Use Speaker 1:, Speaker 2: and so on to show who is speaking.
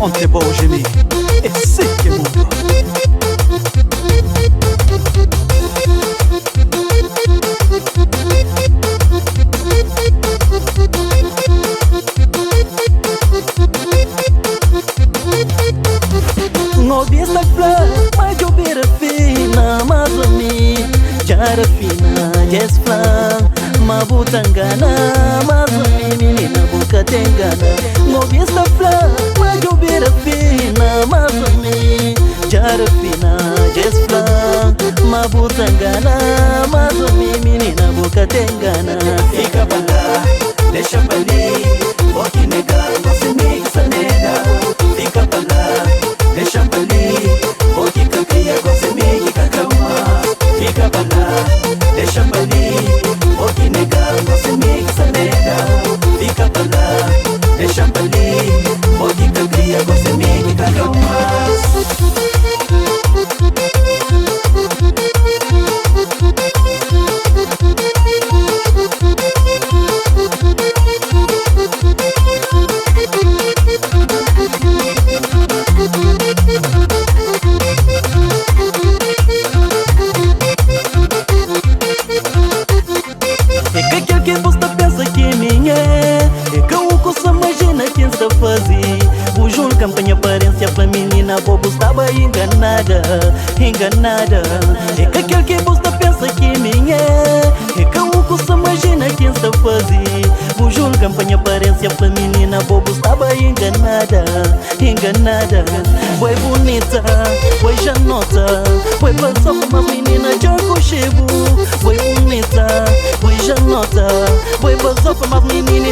Speaker 1: Onde bom gemir, esse que é mundo.
Speaker 2: Ouvi esta flor, mas eu vi a fina, mas a mim já era fina, just flan, mas butangana, mas a mim menina boca tem gana. Ouvi esta flor, mas eu vi a fina, mas a mim já era fina, just flan, mas butangana, mas a mim menina boca tem gana.
Speaker 3: Fica pra lá, deixa pra ali, vou te negar, você me que se nega. Fica pra lá, deixa pra ali, vou te cacria, você me que cacama. Fica pra lá, deixa pra ali, vou te negar, você me que se nega. Fica pra lá, deixa pra ali, vou te cacria, você me que cacama.
Speaker 2: É que aquele que você pensa que é minha, é que o que você imagina quem está a fazer. O João campanha aparência pra menina bobo estava enganada, enganada. É que aquele que você pensa que é minha, é que o que você imagina quem está a fazer. O João campanha aparência pra menina bobo estava enganada, enganada. Foi bonita, foi janota, foi passar pra uma menina de arco chego. Foi bonita, foi janota, foi passar pra uma menina